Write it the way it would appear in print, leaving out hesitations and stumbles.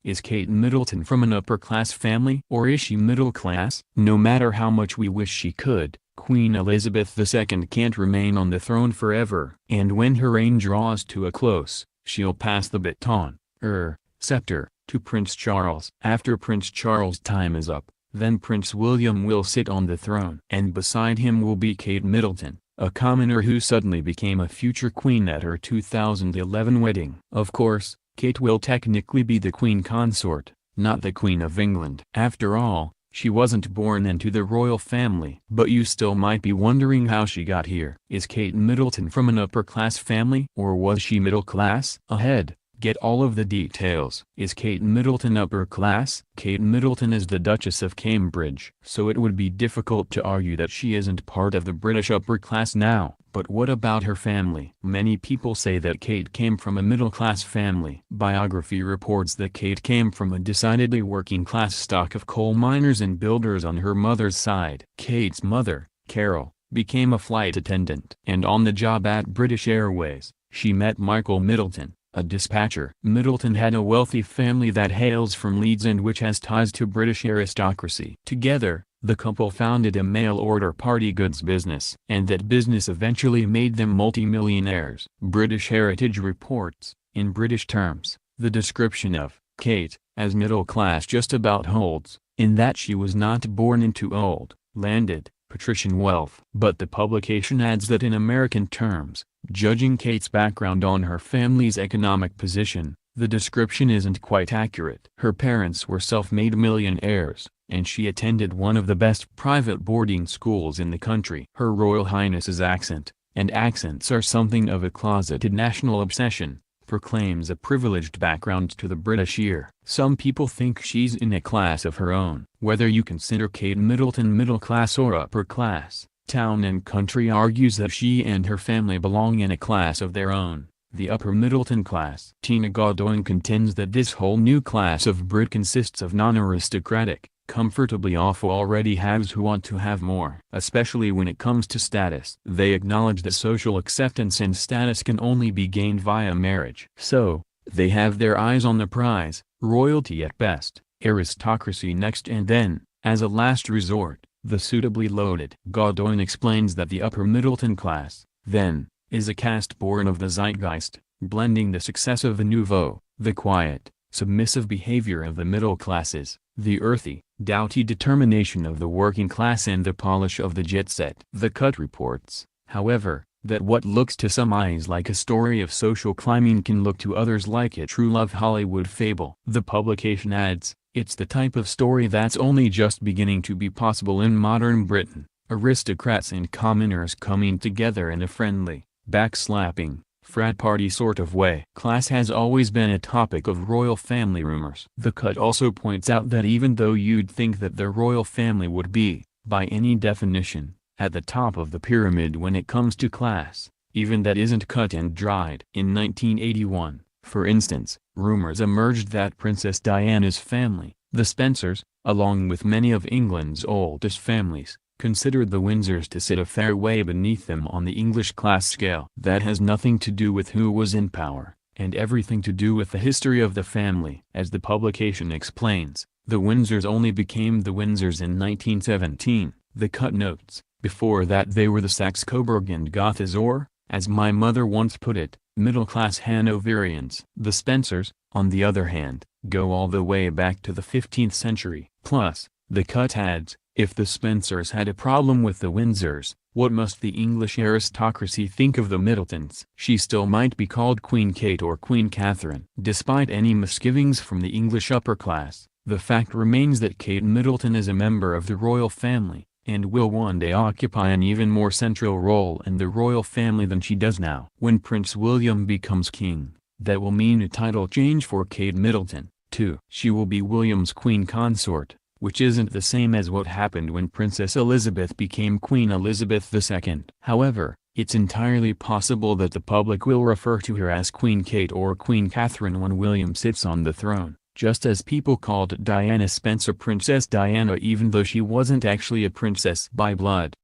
Is Kate Middleton from an upper-class family or is she middle-class? No matter how much we wish she could, Queen Elizabeth II can't remain on the throne forever. And when her reign draws to a close, she'll pass the baton, scepter, to Prince Charles. After Prince Charles' time is up, then Prince William will sit on the throne. And beside him will be Kate Middleton, a commoner who suddenly became a future queen at her 2011 wedding. Of course, Kate will technically be the queen consort, not the Queen of England. After all, she wasn't born into the royal family. But you still might be wondering how she got here. Is Kate Middleton from an upper-class family or was she middle-class? Ahead, get all of the details. Is Kate Middleton upper-class? Kate Middleton is the Duchess of Cambridge, so it would be difficult to argue that she isn't part of the British upper-class now. But what about her family? Many people say that Kate came from a middle-class family. Biography reports that Kate came from a decidedly working-class stock of coal miners and builders on her mother's side. Kate's mother, Carol, became a flight attendant. And on the job at British Airways, she met Michael Middleton, a dispatcher. Middleton had a wealthy family that hails from Leeds and which has ties to British aristocracy. Together, the couple founded a mail-order party goods business, and that business eventually made them multi-millionaires. British Heritage reports, in British terms, the description of Kate as middle-class just about holds, in that she was not born into old, landed, patrician wealth. But the publication adds that in American terms, judging Kate's background on her family's economic position, the description isn't quite accurate. Her parents were self-made millionaires, and she attended one of the best private boarding schools in the country. Her Royal Highness's accent, and accents are something of a closeted national obsession, proclaims a privileged background to the British ear. Some people think she's in a class of her own. Whether you consider Kate Middleton middle class or upper class, Town and Country argues that she and her family belong in a class of their own, the upper Middleton class. Tina Godoin contends that this whole new class of Brit consists of non-aristocratic, comfortably off already haves who want to have more. Especially when it comes to status. They acknowledge that social acceptance and status can only be gained via marriage. So, they have their eyes on the prize, royalty at best, aristocracy next and then, as a last resort, the suitably loaded. Godoin explains that the upper Middleton class, then, is a caste born of the zeitgeist, blending the success of the nouveau, the quiet, submissive behavior of the middle classes, the earthy, doughty determination of the working class and the polish of the jet set. The Cut reports, however, that what looks to some eyes like a story of social climbing can look to others like a true love Hollywood fable. The publication adds, it's the type of story that's only just beginning to be possible in modern Britain, aristocrats and commoners coming together in a friendly, backslapping, frat party sort of way. Class has always been a topic of royal family rumors. The Cut also points out that even though you'd think that the royal family would be, by any definition, at the top of the pyramid when it comes to class, even that isn't cut and dried. In 1981, for instance, rumors emerged that Princess Diana's family, the Spencers, along with many of England's oldest families, considered the Windsors to sit a fair way beneath them on the English class scale. That has nothing to do with who was in power, and everything to do with the history of the family. As the publication explains, the Windsors only became the Windsors in 1917, the Cut notes. Before that they were the Saxe-Coburg and Gothas or, as my mother once put it, middle-class Hanoverians. The Spencers, on the other hand, go all the way back to the 15th century. Plus, the Cut adds, if the Spencers had a problem with the Windsors, what must the English aristocracy think of the Middletons? She still might be called Queen Kate or Queen Catherine. Despite any misgivings from the English upper class, the fact remains that Kate Middleton is a member of the royal family, and will one day occupy an even more central role in the royal family than she does now. When Prince William becomes king, that will mean a title change for Kate Middleton, too. She will be William's queen consort, which isn't the same as what happened when Princess Elizabeth became Queen Elizabeth II. However, it's entirely possible that the public will refer to her as Queen Kate or Queen Catherine when William sits on the throne, just as people called Diana Spencer Princess Diana even though she wasn't actually a princess by blood.